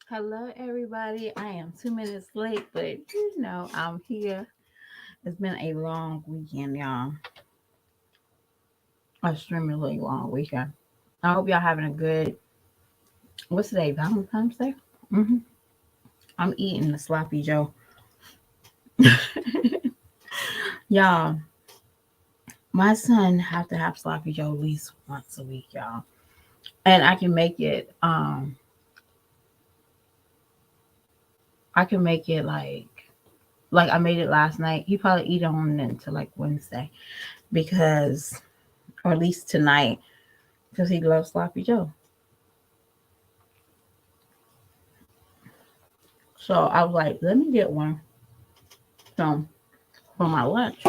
Hello, everybody. I am 2 minutes late, but I'm here. It's been a long weekend, y'all. Extremely long weekend. I hope y'all having a good. What's today? Valentine's Day. hmm I'm eating the sloppy Joe, y'all. My son have to have sloppy Joe at least once a week, y'all, and I can make it. I can make it like I made it last night. He probably eat on until like Wednesday because, or at least tonight, because he loves sloppy Joe. So I was like, let me get one. So for my lunch,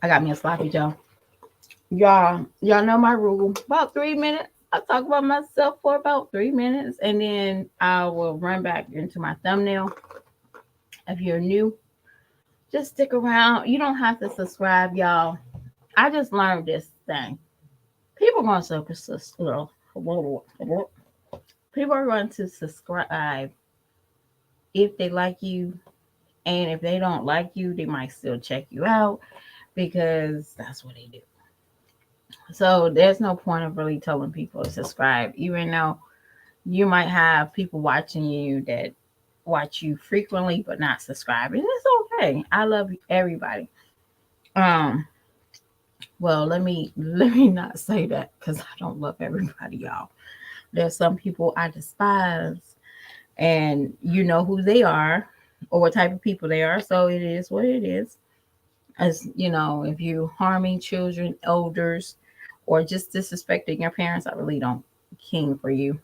I got me a sloppy Joe. Y'all know my rule. About 3 minutes. I talk about myself for about 3 minutes, and then I will run back into my thumbnail. If you're new, just stick around. You don't have to subscribe, y'all. I just learned this thing. People are going to people are going to subscribe if they like you, and if they don't like you, they might still check you out because that's what they do. So there's no point of really telling people to subscribe, even though you might have people watching you that watch you frequently but not subscribing. It's okay. I love everybody. Um, well, let me not say that because I don't love everybody, y'all. There's some people I despise, and you know who they are or what type of people they are. So it is what it is. As you know, if you harming children, elders, or just disrespecting your parents, I really don't king for you.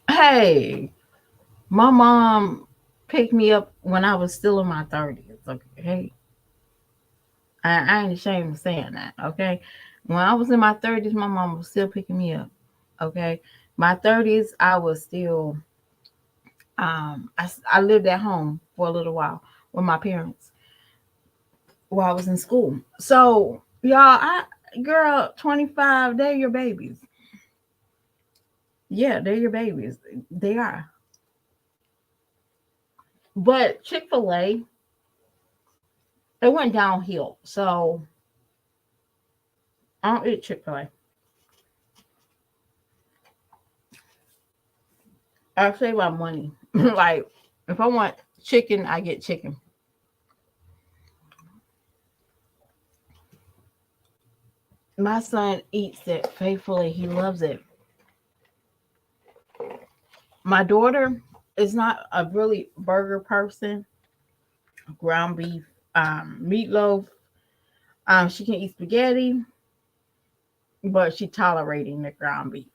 Hey, my mom picked me up when I was still in my 30s. Okay, I ain't ashamed of saying that. Okay, when I was in my 30s, my mom was still picking me up. Okay, my 30s, I was still I lived at home for a little while with my parents while I was in school. So y'all, I girl 25, they're your babies. Yeah, they're your babies. They are. But Chick-fil-A, it went downhill. So I don't eat Chick-fil-A. I save my money. Like if I want chicken, I get chicken. My son eats it faithfully. He loves it. My daughter is not a really burger person. Ground beef, meatloaf. She can eat spaghetti, but she tolerating the ground beef.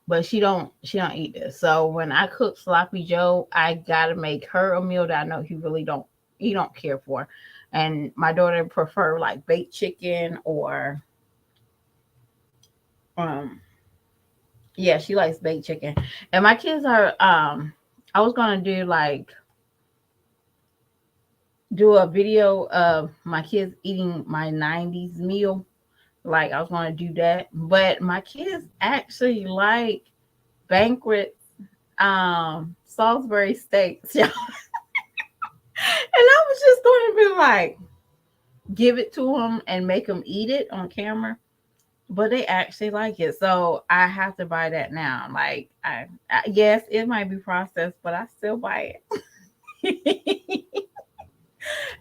But she don't eat this. So when I cook sloppy Joe, I gotta make her a meal that I know he don't care for. And my daughter prefer like baked chicken or um yeah, she likes baked chicken. And my kids are I was gonna do a video of my kids eating my 90s meal. Like I was gonna do that. But my kids actually like banquet Salisbury steaks. Yeah. And I was just going to be like, give it to them and make them eat it on camera. But they actually like it. So I have to buy that now. Like, yes, it might be processed, but I still buy it.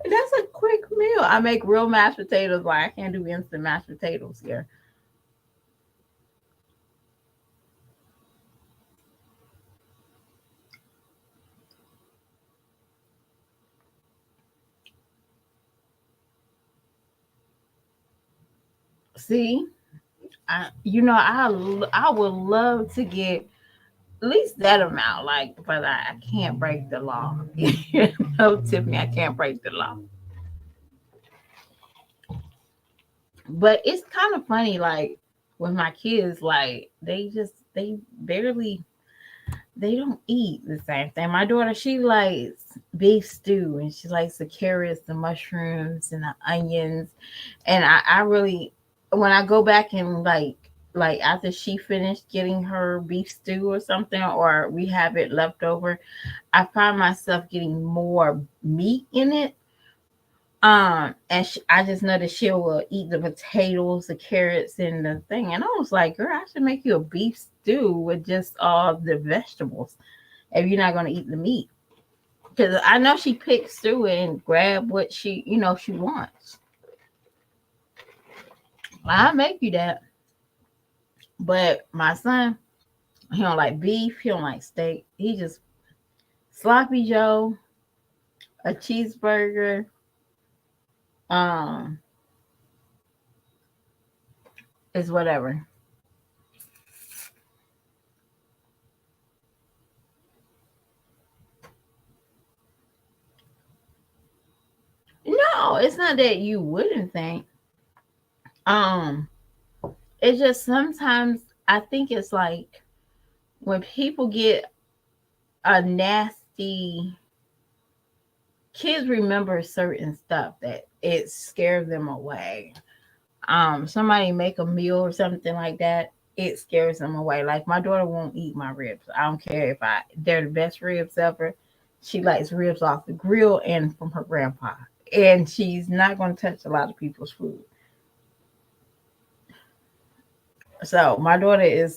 That's a quick meal. I make real mashed potatoes. Like, I can't do instant mashed potatoes here. See, I would love to get at least that amount. Like, but I can't break the law. Tiffany, I can't break the law. But it's kind of funny, like with my kids, like they barely they don't eat the same thing. My daughter, she likes beef stew and she likes the carrots, the mushrooms, and the onions. And I really, when I go back and like after she finished getting her beef stew or something, or we have it left over, I find myself getting more meat in it. And I just know that she will eat the potatoes, the carrots, and the thing. And I was like, girl, I should make you a beef stew with just all the vegetables if you're not going to eat the meat. Because I know she picks through it and grab what she wants. I'll make you that. But my son, he don't like beef. He don't like steak. He just sloppy Joe, a cheeseburger, um, is whatever. No, it's not that you wouldn't think. Um, it's just sometimes I think it's like when people get a nasty, kids remember certain stuff that it scares them away. Somebody make a meal or something like that, it scares them away. Like my daughter won't eat my ribs. I don't care if they're the best ribs ever. She likes ribs off the grill and from her grandpa. And she's not going to touch a lot of people's food. So my daughter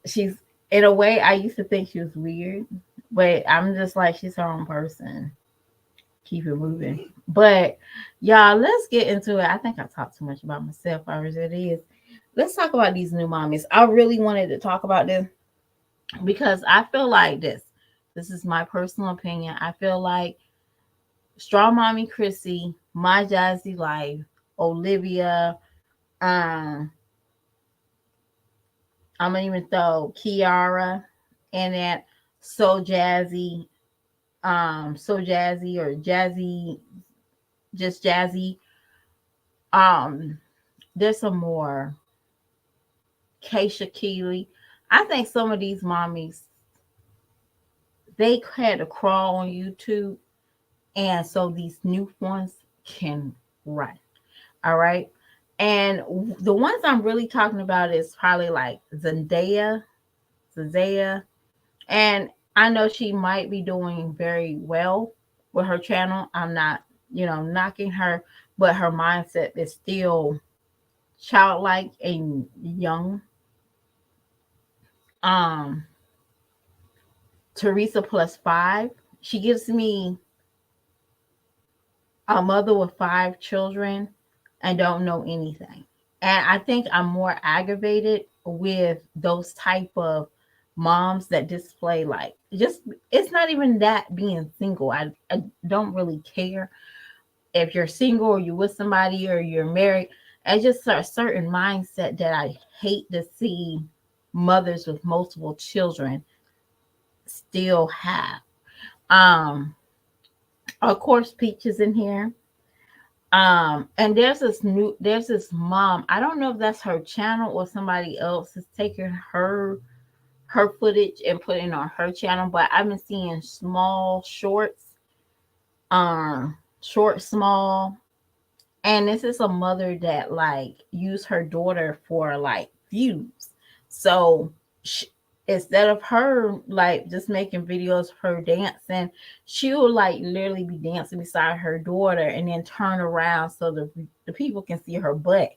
she's in a way I used to think she was weird, but I'm just like she's her own person. Keep it moving. But y'all, let's get into it. I think I talked too much about myself as it is. Let's talk about these new mommies. I really wanted to talk about this because I feel like this. This is my personal opinion. I feel like Straw Mommy Chrissy, My Jazzy Life, Olivia, um, I'm gonna even throw Kiara in that So Jazzy, So Jazzy or Jazzy, just Jazzy. Um, there's some more. Keisha Keeley. I think some of these mommies they had to crawl on YouTube, and so these new ones can run. All right. And the ones I'm really talking about is probably like Zendaya, and I know she might be doing very well with her channel. I'm not, knocking her, but her mindset is still childlike and young. Um, Teresa plus five, she gives me a mother with five children and don't know anything. And I think I'm more aggravated with those type of moms that display like just it's not even that being single. I don't really care if you're single or you're with somebody or you're married. It's just a certain mindset that I hate to see mothers with multiple children still have. Um, of course, Peach is in here. And there's this mom. I don't know if that's her channel or somebody else is taking her footage and putting on her channel, but I've been seeing small shorts, short, small. And this is a mother that like used her daughter for like views. So she, instead of her like just making videos of her dancing, she will like literally be dancing beside her daughter and then turn around so the people can see her butt.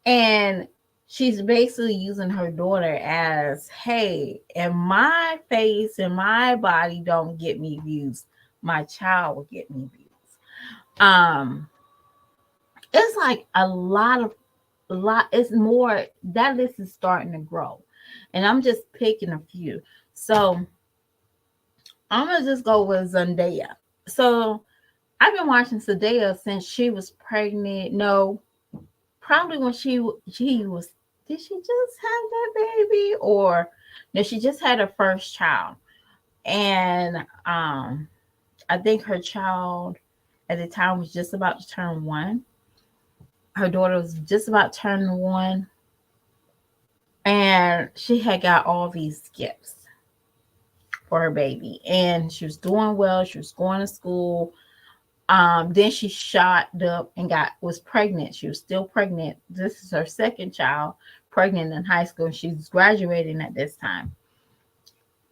And she's basically using her daughter as, hey, if my face and my body don't get me views, my child will get me views. Um, it's like a lot. It's more that list is starting to grow, and I'm just picking a few. So I'm gonna just go with Zendaya. So I've been watching Zendaya since she was pregnant. No, probably when she was. Did she just have that baby, or no? She just had her first child, and I think her child at the time was just about to turn one. Her daughter was just about turning one, and she had got all these gifts. for her baby, and she was doing well. She was going to school. Then she shot up and was pregnant. She was still pregnant. This is her second child, pregnant in high school. She's graduating at this time.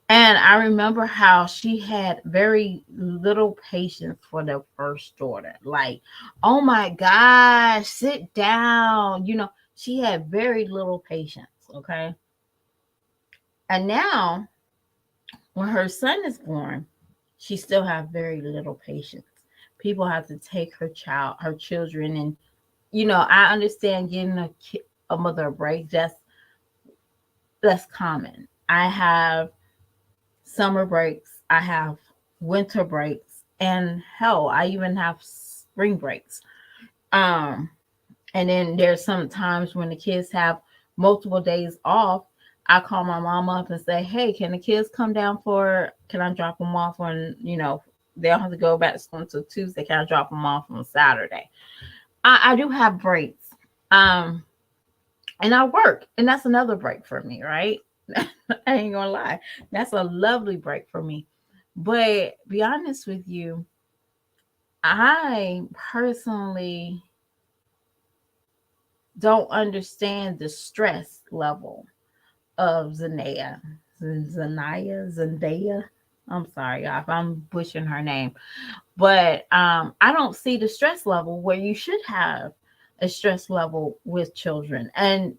And I remember how she had very little patience for the first daughter. Like, oh my gosh, sit down. She had very little patience. Okay. And now, when her son is born, she still has very little patience. People have to take her children, and I understand getting a mother a break. That's common. I have summer breaks, I have winter breaks, and hell, I even have spring breaks. Um, and then there's some times when the kids have multiple days off. I call my mom up and say, "Hey, can the kids come down Can I drop them off on? They don't have to go back to school until Tuesday. Can I drop them off on Saturday?" I do have breaks, and I work, and that's another break for me, right? I ain't gonna lie, that's a lovely break for me. But be honest with you, I personally don't understand the stress level of Zendaya. I'm sorry if I'm butchering her name, but I don't see the stress level where you should have a stress level with children. And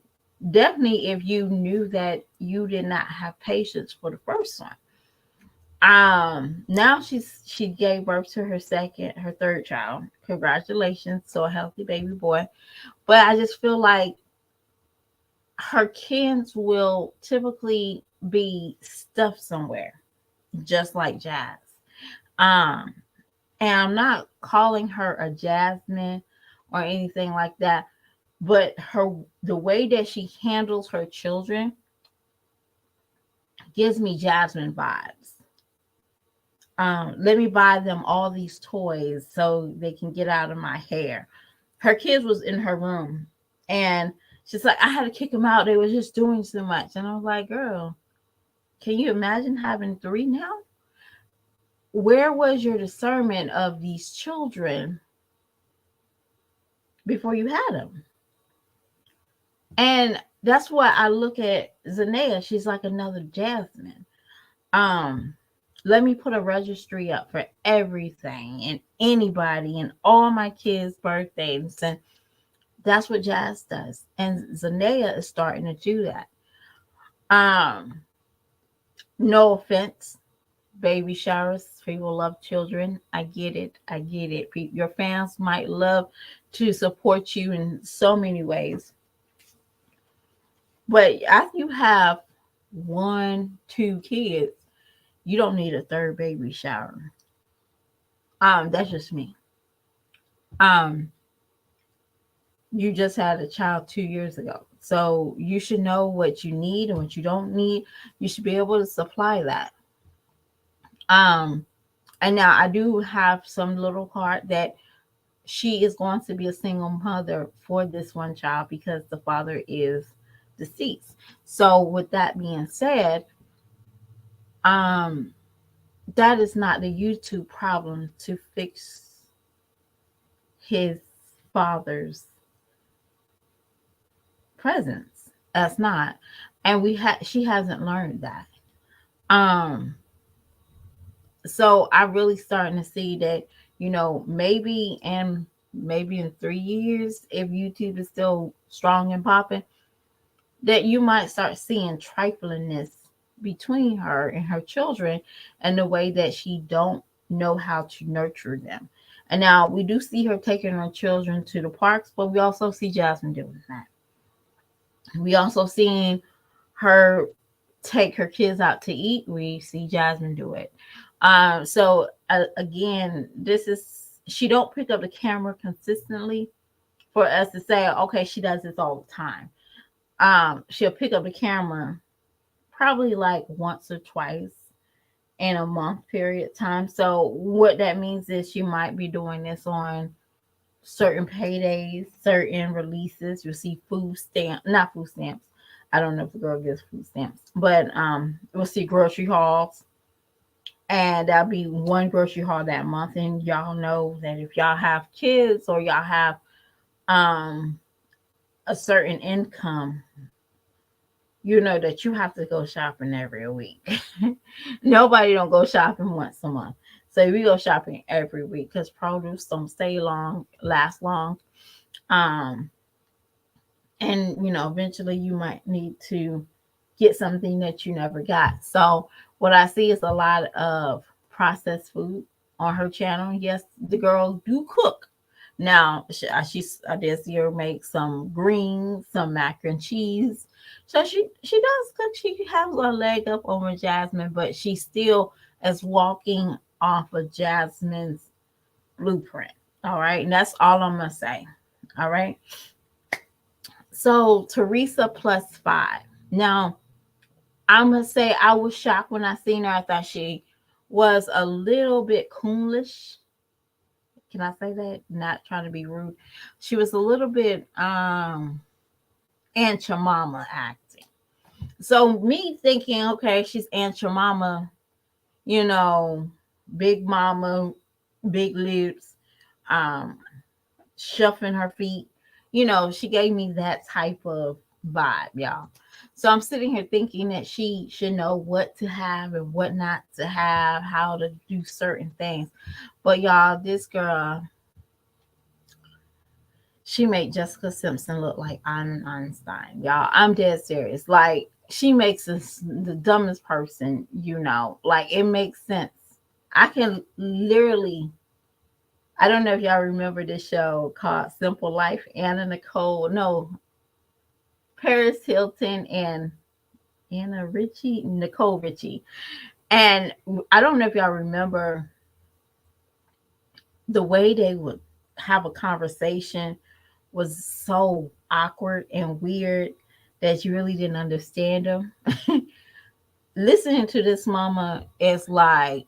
definitely, if you knew that you did not have patience for the first one. Now she gave birth to her third child. Congratulations to a healthy baby boy. But I just feel like her kids will typically be stuffed somewhere, just like Jazz. Um, and I'm not calling her a Jasmine or anything like that, but the way that she handles her children gives me Jasmine vibes. Let me buy them all these toys so they can get out of my hair. Her kids was in her room, and she's like, I had to kick them out. They were just doing too much. And I was like, girl, can you imagine having 3 now? Where was your discernment of these children before you had them? And that's why I look at Zanea. She's like another Jasmine. Let me put a registry up for everything and anybody and all my kids' birthdays. And that's what Jazz does. And Zanea is starting to do that. No offense, baby showers. People love children. I get it. Your fans might love to support you in so many ways. But after you have 1, 2 kids, you don't need a third baby shower. That's just me. You just had a child 2 years ago. So you should know what you need and what you don't need. You should be able to supply that. And now I do have some little card that she is going to be a single mother for this one child because the father is deceased. So with that being said, that is not the YouTube problem to fix his father's presence. That's not. And she hasn't learned that. So I really starting to see that, maybe in 3 years, if YouTube is still strong and popping, that you might start seeing triflingness between her and her children and the way that she don't know how to nurture them. And now we do see her taking her children to the parks, but we also see Jasmine doing that. We also seen her take her kids out to eat. We see Jasmine do it. So again, she don't pick up the camera consistently for us to say, okay, she does this all the time. She'll pick up the camera probably like once or twice in a month period of time. So what that means is she might be doing this on certain paydays, certain releases. You'll see not food stamps. I don't know if the girl gets food stamps, but we'll see grocery hauls. and that'll be one grocery haul that month. And y'all know that if y'all have kids or y'all have um a certain income, you know that you have to go shopping every week. Nobody don't go shopping once a month. So we go shopping every week because produce don't last long. Um, and eventually you might need to get something that you never got. So what I see is a lot of processed food on her channel. Yes, the girls do cook. Now I did see her make some greens, some mac and cheese. So she does cook. She has a leg up over Jasmine, but she still is walking off of Jasmine's blueprint. All right, and that's all I'm gonna say. All right. So Teresa +5. Now I'm gonna say I was shocked when I seen her. I thought she was a little bit coolish. Can I say that? Not trying to be rude. She was a little bit Aunt Jemima acting. So me thinking, okay, she's Aunt Jemima, you know, big mama, big lips, um, shuffling her feet. She gave me that type of vibe, y'all. So I'm sitting here thinking that she should know what to have and what not to have, how to do certain things. But y'all, this girl, she made Jessica Simpson look like Einstein. Y'all, I'm dead serious. Like, she makes us the dumbest person, Like, it makes sense. I can literally, I don't know if y'all remember this show called Simple Life. Anna Nicole, no, Paris Hilton and Nicole Richie. And I don't know if y'all remember the way they would have a conversation was so awkward and weird that you really didn't understand them. Listening to this mama is like,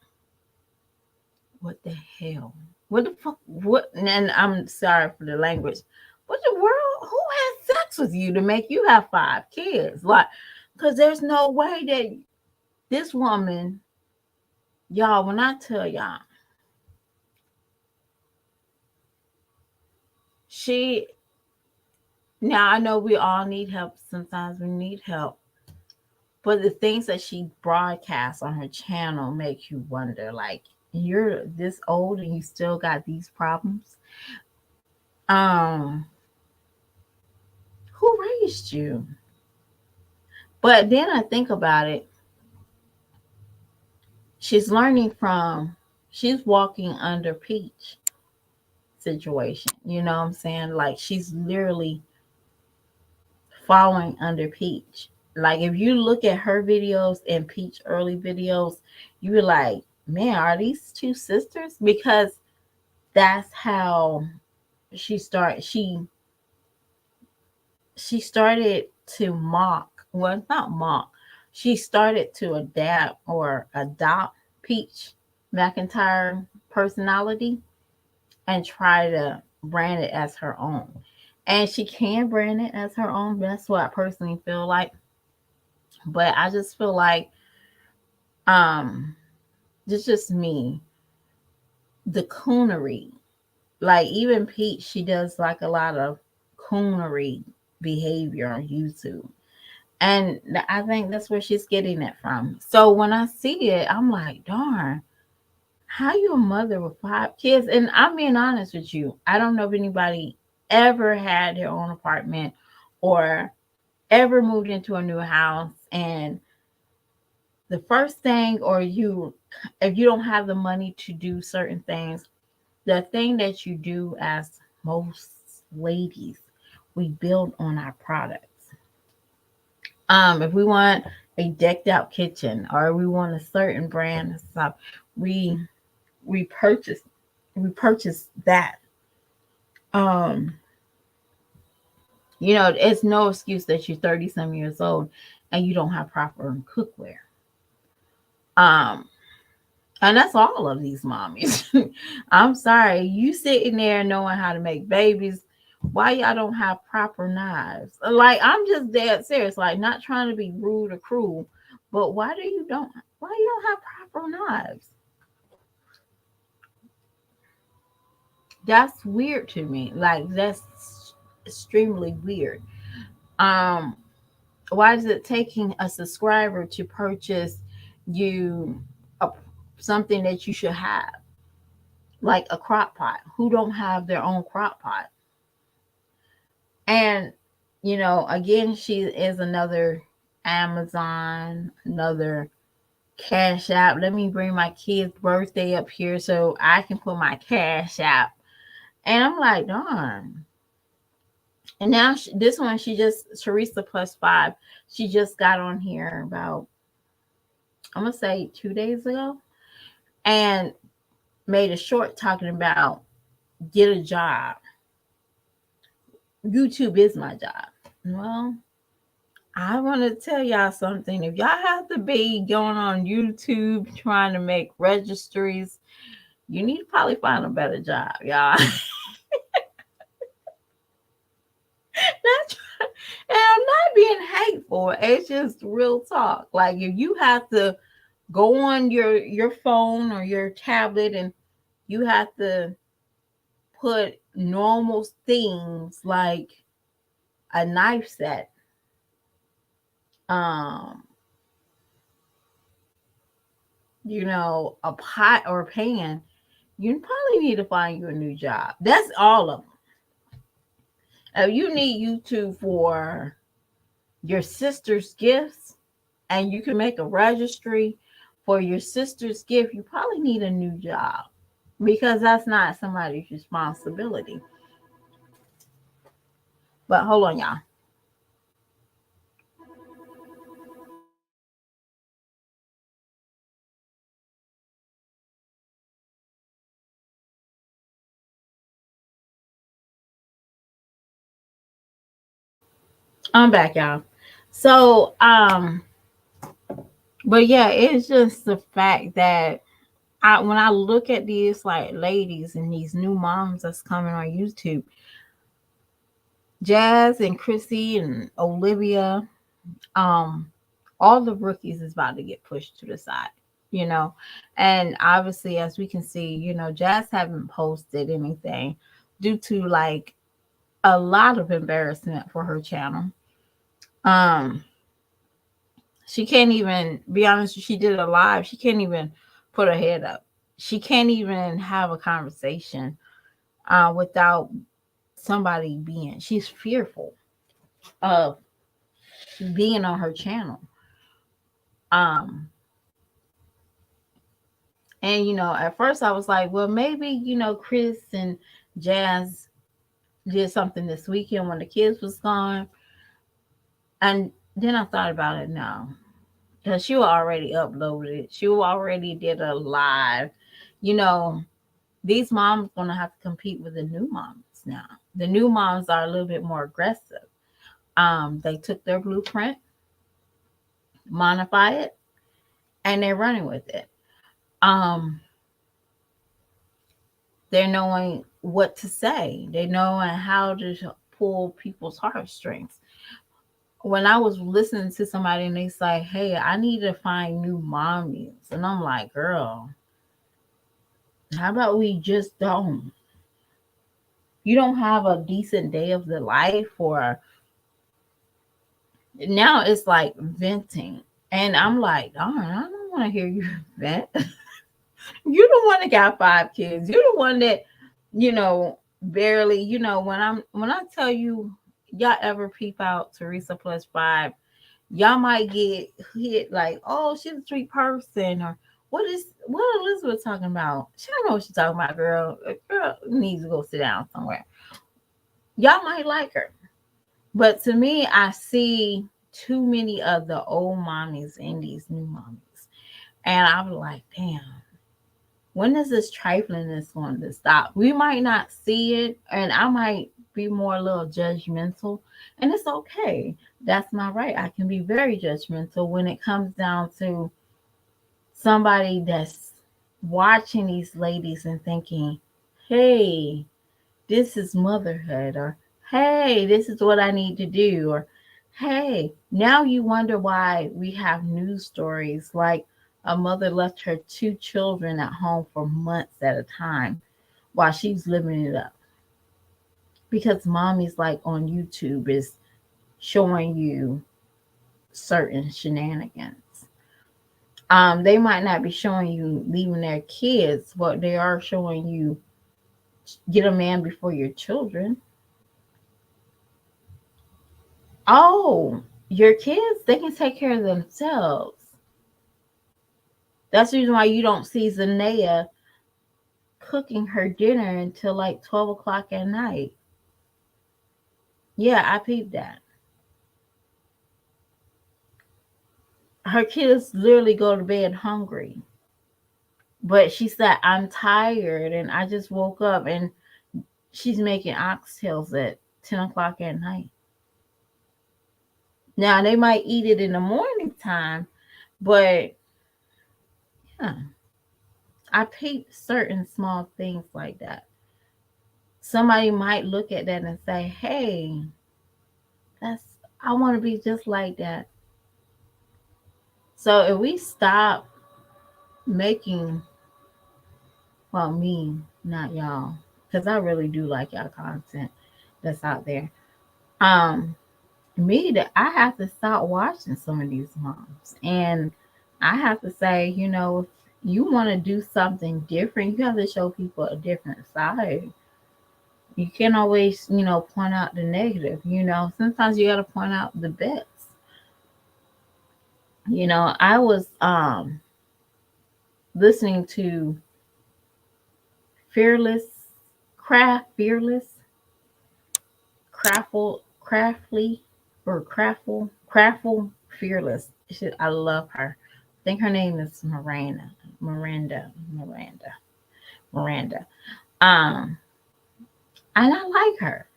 what the hell? What the fuck? What? And I'm sorry for the language. What the world? Who had sex with you to make you have 5 kids? Like, because there's no way that this woman, y'all, when I tell y'all, she, now I know we all need help. Sometimes we need help. But the things that she broadcasts on her channel make you wonder, like, you're this old and you still got these problems. Um, who raised you? But then I think about it. She's learning from, she's walking under Peach situation. You know what I'm saying? Like, she's literally following under Peach. Like, if you look at her videos and Peach early videos, you be like, man, are these two sisters? Because that's how she started to mock, well, not mock, she started to adapt or adopt Peach McIntyre personality and try to brand it as her own. And she can brand it as her own. That's what I personally feel like. But I just feel like, it's just me, the coonery. Like, even Peach, she does like a lot of coonery behavior on YouTube. And I think that's where she's getting it from. So when I see it, I'm like, darn, how you a mother with 5 kids? And I'm being honest with you. I don't know if anybody ever had their own apartment or ever moved into a new house. And the first thing, or if you don't have the money to do certain things, the thing that you do, as most ladies, we build on our products. If we want a decked out kitchen or we want a certain brand of stuff, we we purchase that. Um, it's no excuse that you're 30 some years old and you don't have proper cookware. Um, and that's all of these mommies. I'm sorry, you sitting there knowing how to make babies. Why y'all don't have proper knives? Like, I'm just dead serious. Like, not trying to be rude or cruel, but why you don't have afro knives. That's weird to me. Like that's extremely weird. Um, why is it taking a subscriber to purchase you a, something that you should have, like a crock pot? Who don't have their own crock pot? And again, she is another Amazon, another Cash App. Let me bring my kid's birthday up here so I can put my Cash App. And I'm like, darn. And now this one, she just Teresa plus 5. She just got on here about, I'm gonna say 2 days ago, and made a short talking about get a job. YouTube is my job. Well, I want to tell y'all something. If y'all have to be going on YouTube trying to make registries, you need to probably find a better job, y'all. Not and I'm not being hateful. It's just real talk. Like if you have to go on your phone or your tablet and you have to put normal things like a knife set, um, a pot or a pan, you probably need to find you a new job. That's all of them. If you need YouTube for your sister's gifts and you can make a registry for your sister's gift, you probably need a new job because that's not somebody's responsibility. But hold on, y'all. I'm back, y'all. So, but yeah, it's just the fact that when I look at these like ladies and these new moms that's coming on YouTube, Jazz and Chrissy and Olivia, um, all the rookies is about to get pushed to the side, you know. And obviously, as we can see, Jazz haven't posted anything due to like a lot of embarrassment for her channel. Um, she can't even be honest. She did a live. She can't even put her head up. She can't even have a conversation without somebody being. She's fearful of being on her channel. Um, and at first I was like, well, maybe Chris and Jazz did something this weekend when the kids was gone, and then I thought about it now because she already uploaded. She already did a live. You know, these moms gonna have to compete with the new moms now. The new moms are a little bit more aggressive. They took their blueprint, modify it, and they're running with it. Um, they're knowing what to say. They know how to pull people's heartstrings. When I was listening to somebody and they say, "Hey, I need to find new mommies," and I'm like, "Girl, how about we just don't? You don't have a decent day of the life, or now it's like venting." And I'm like, darn, I don't want to hear you vent. You the one that got 5 kids. You're the one that, barely, when I tell you, y'all ever peep out Teresa plus 5, y'all might get hit like, oh, she's a sweet person, or what Elizabeth talking about? She don't know what she's talking about, girl. A girl needs to go sit down somewhere. Y'all might like her. But to me, I see too many of the old mommies in these new mommies. And I'm like, damn, when is this triflingness going to stop? We might not see it, and I might be more a little judgmental, and it's okay. That's my right. I can be very judgmental when it comes down to somebody that's watching these ladies and thinking, hey, this is motherhood, or hey, this is what I need to do, or hey, now you wonder why we have news stories like A mother left her 2 children at home for months at a time while she's living it up. Because mommy's like on YouTube is showing you certain shenanigans. They might not be showing you leaving their kids, but they are showing you get a man before your children. Oh, your kids, they can take care of themselves. That's the reason why you don't see Zanea cooking her dinner until like 12 o'clock at night. Yeah, I peeped that. Her kids literally go to bed hungry. But she said, I'm tired and I just woke up, and she's making oxtails at 10 o'clock at night. Now, they might eat it in the morning time, but yeah, I peeped certain small things like that. Somebody might look at that and say, hey, that's, I want to be just like that. So if we stop making, well, me, not y'all, because I really do like y'all content that's out there. Me, that I have to stop watching some of these moms, and I have to say, if you want to do something different, you have to show people a different side. You can't always, point out the negative. Sometimes you got to point out the best. I was listening to Fearless Fearless Craftly or Craftful Fearless. I love her. I think her name is Miranda. Um, and I like her.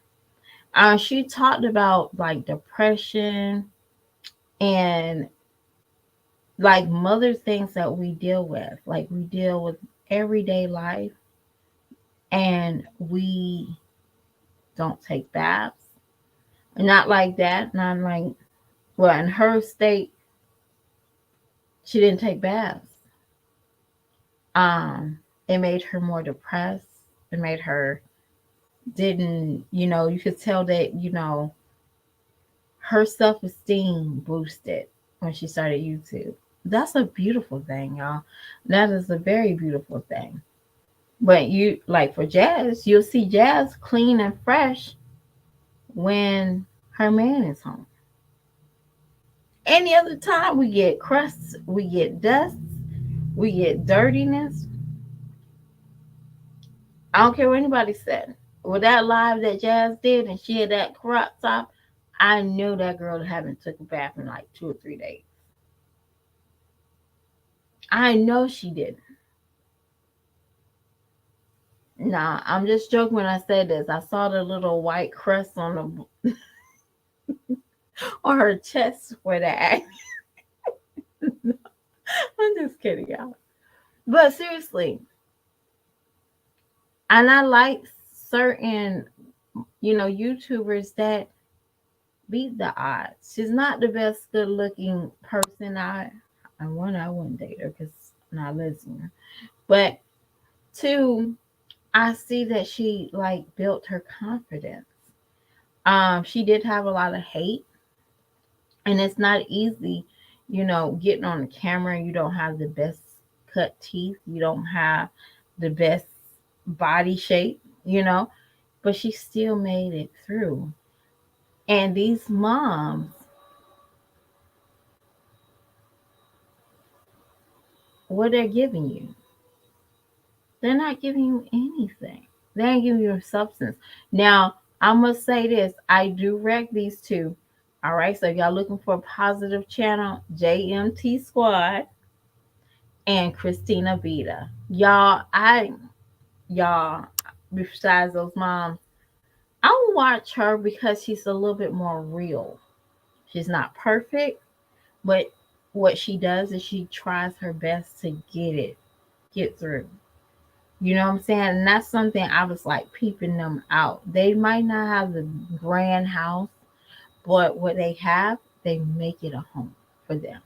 She talked about like depression and like mother things that we deal with. Like we deal with everyday life, and we don't take baths. Not like that. Not like, well, in her state, she didn't take baths. It made her more depressed. It made her didn't, you could tell that, her self-esteem boosted when she started YouTube. That's a beautiful thing, y'all. That is a very beautiful thing. But you, like for Jazz, you'll see Jazz clean and fresh when her man is home. Any other time we get crusts, we get dust, we get dirtiness. I don't care what anybody said. With that live that Jazz did and she had that crop top, I knew that girl haven't took a bath in like 2 or 3 days. I know she didn't. Nah, I'm just joking when I said this. I saw the little white crust on the on her chest for that. I'm just kidding, y'all. But seriously, and I like certain, YouTubers that beat the odds. She's not the best good looking person. I wouldn't date her because I'm not listening. But two, I see that she like built her confidence. She did have a lot of hate, and it's not easy, getting on the camera. You don't have the best cut teeth. You don't have the best body shape, but she still made it through. And these moms, what they're giving you, they're not giving you anything. They ain't giving you substance. Now, I must say this. I do rec these two. All right. So if y'all looking for a positive channel, JMT Squad and Christina Vita. Y'all, besides those moms, I will watch her because she's a little bit more real. She's not perfect, but what she does is she tries her best to get through. You know what I'm saying? And that's something I was like peeping them out. They might not have the grand house, but what they have, they make it a home for them.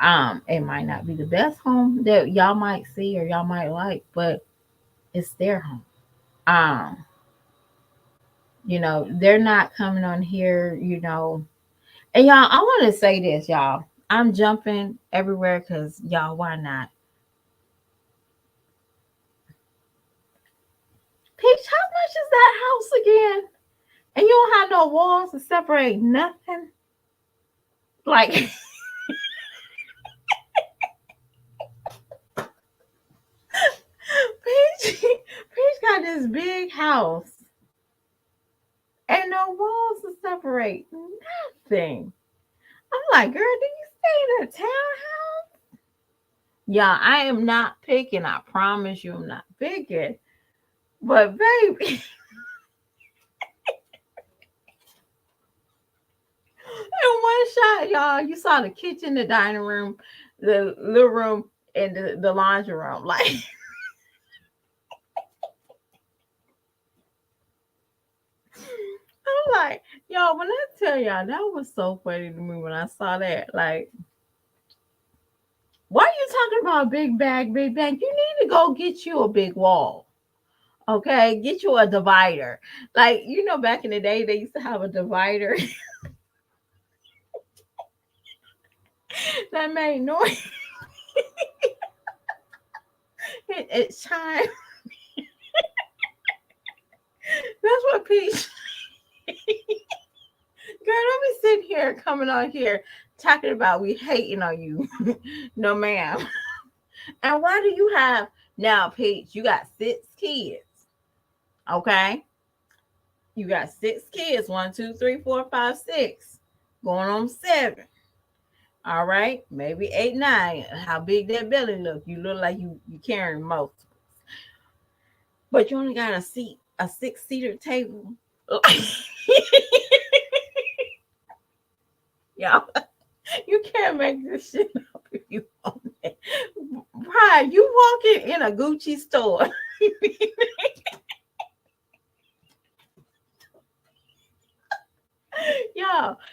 It might not be the best home that y'all might see or y'all might like, but it's their home. Um, they're not coming on here, and y'all, I want to say this, y'all. I'm jumping everywhere because y'all, why not? Peach, how much is that house again? And you don't have no walls to separate nothing? Like, Peach got this big house and no walls to separate nothing. I'm like, girl, do you stay in a townhouse? Yeah, I am not picking. I promise you, I'm not picking. But baby, in one shot, y'all, you saw the kitchen, the dining room, the living room, and the laundry room. Like, I'm like, y'all, when I tell y'all, that was so funny to me when I saw that. Like, why are you talking about big bag, big bag? You need to go get you a big wall. Okay, get you a divider. Like, back in the day, they used to have a divider that made noise. It's time. That's what Peach. Girl, don't be sitting here coming on here talking about we hating on you. No, ma'am. And why do you have now, Peach? You got 6 kids. Okay. You got 6 kids. 1, 2, 3, 4, 5, 6. Going on 7. All right. Maybe 8, 9. How big that belly look. You look like you carrying multiples. But you only got a 6-seater table. Y'all, you can't make this shit up if you want it. Right, you walking in a Gucci store.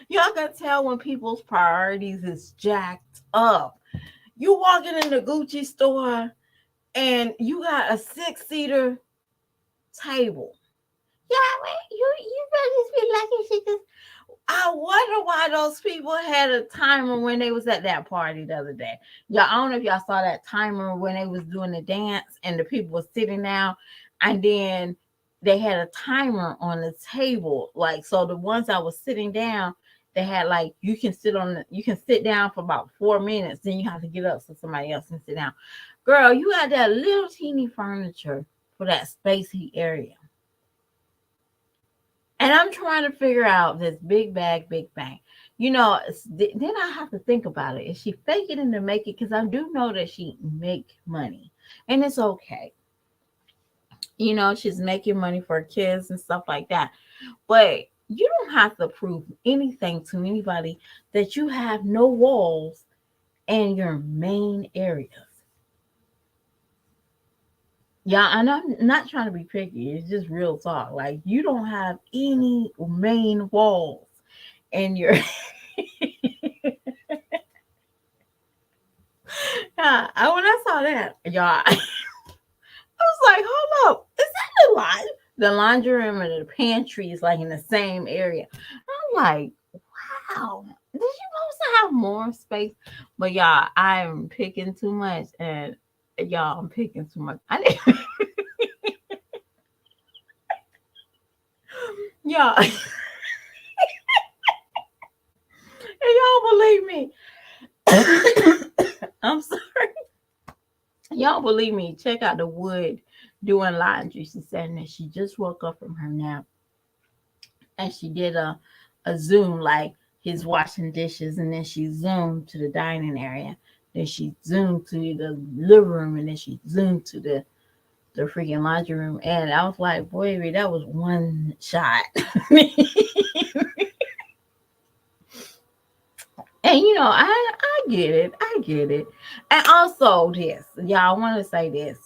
Y'all can tell when people's priorities is jacked up. You walking in the Gucci store and you got a 6-seater table. Yeah, wait, you better be lucky she just. I wonder why those people had a timer when they was at that party the other day. Y'all, I don't know if y'all saw that timer when they was doing the dance and the people were sitting down, and then they had a timer on the table. Like, so the ones that was sitting down, they had like you can sit down for about 4 minutes, then you have to get up so somebody else can sit down. Girl, you had that little teeny furniture for that spacey area. And I'm trying to figure out this big bag, big bang. Then I have to think about it. Is she faking it to make it? Because I do know that she make money, and it's okay. She's making money for her kids and stuff like that. But you don't have to prove anything to anybody that you have no walls in your main areas. Yeah, and I'm not trying to be picky. It's just real talk. Like, you don't have any main walls in your. Yeah, when I saw that, y'all, I was like, hold up, is that the line? The laundry room and the pantry is like in the same area. I'm like, wow, did you supposed to have more space? But y'all, I'm picking too much, and y'all, I'm picking too much. Y'all, and y'all believe me. I'm sorry. Y'all believe me. Check out the wood doing laundry. She said that she just woke up from her nap and she did a zoom, like he's washing dishes, and then she zoomed to the dining area. Then she zoomed to the living room, and then she zoomed to the freaking laundry room. And I was like, boy, that was one shot. And I get it. I get it. And also this, y'all, I want to say this.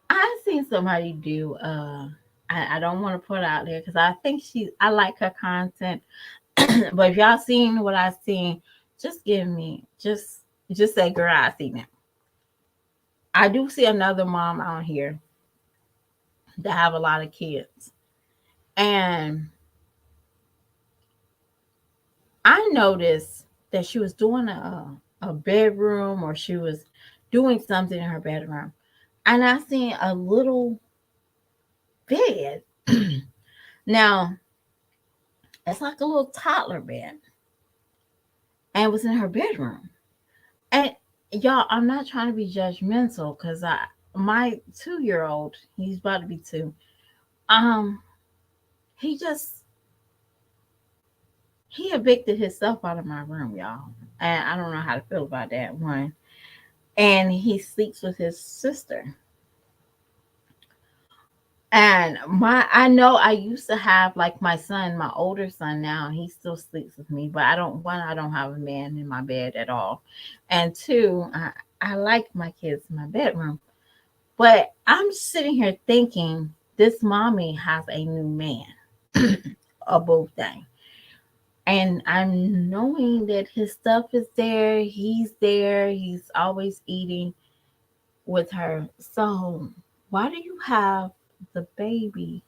I seen somebody do I don't want to put out there because I think I like her content. But if y'all seen what I seen, just give me just say, girl, I seen it. I do see another mom out here that have a lot of kids. And I noticed that she was doing a bedroom, or she was doing something in her bedroom. And I seen a little bed. Now, it's like a little toddler bed. And it was in her bedroom. And y'all, I'm not trying to be judgmental because my 2-year old, he's about to be 2. Um, he just he evicted himself out of my room, y'all. And I don't know how to feel about that one. And he sleeps with his sister. And I know I used to have like my son, my older son now, he still sleeps with me, but I don't have a man in my bed at all. And two, I like my kids in my bedroom. But I'm sitting here thinking this mommy has a new man, a boo thing. And I'm knowing that his stuff is there. He's always eating with her. So why do you have the baby?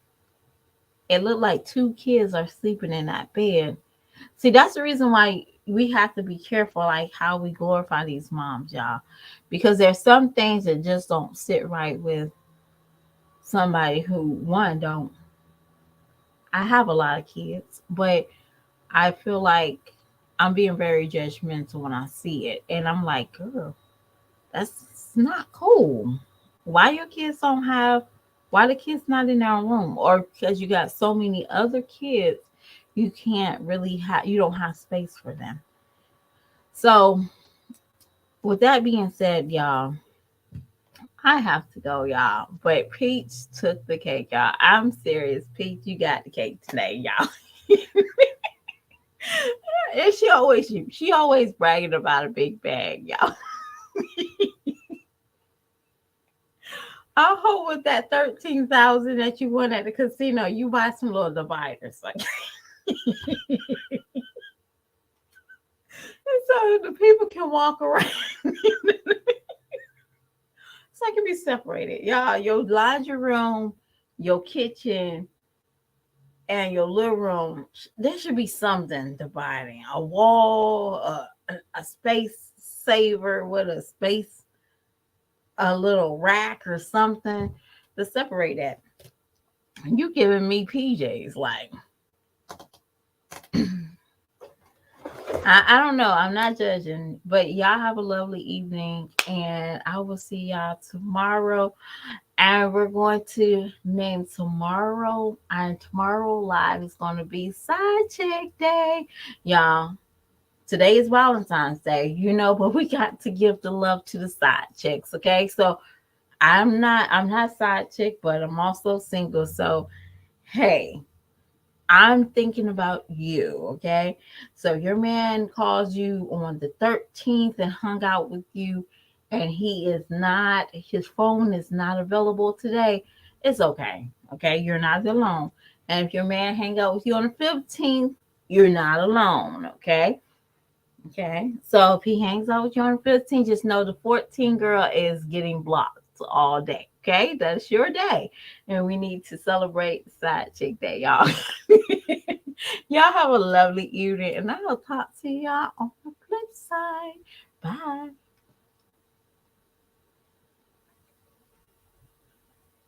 It looked like 2 kids are sleeping in that bed. See, that's the reason why we have to be careful, like how we glorify these moms, y'all. Because there's some things that just don't sit right with somebody who, one, don't. I have a lot of kids, but I feel like I'm being very judgmental when I see it. And I'm like, girl, that's not cool. Why your kids don't have, why the kids not in their room? Or because you got so many other kids, you can't really have, you don't have space for them. So with that being said, y'all, I have to go, y'all. But Peach took the cake, y'all. I'm serious. Peach, you got the cake today, y'all. And she always bragging about a big bag, y'all. I hope with that 13,000 that you won at the casino, you buy some little dividers, like so the people can walk around. So it can be separated, y'all. Your laundry room, your kitchen, and your living room. There should be something dividing a wall, a space saver with a space, a little rack or something to separate that. You giving me PJs like I don't know. I'm not judging, but y'all have a lovely evening, and I will see y'all tomorrow. And we're going to name tomorrow, and tomorrow live is going to be Side Chick Day, y'all. Today is Valentine's Day, but we got to give the love to the side chicks, okay? So I'm not side chick, but I'm also single. So hey, I'm thinking about you, okay? So your man calls you on the 13th and hung out with you, and his phone is not available today. It's okay, okay? You're not alone. And if your man hang out with you on the 15th, you're not alone, okay? Okay. So if he hangs out with you on the 15th, just know the 14 girl is getting blocked all day. Okay. That's your day. And we need to celebrate Side Chick Day, y'all. Y'all have a lovely evening. And I'll talk to y'all on the flip side. Bye.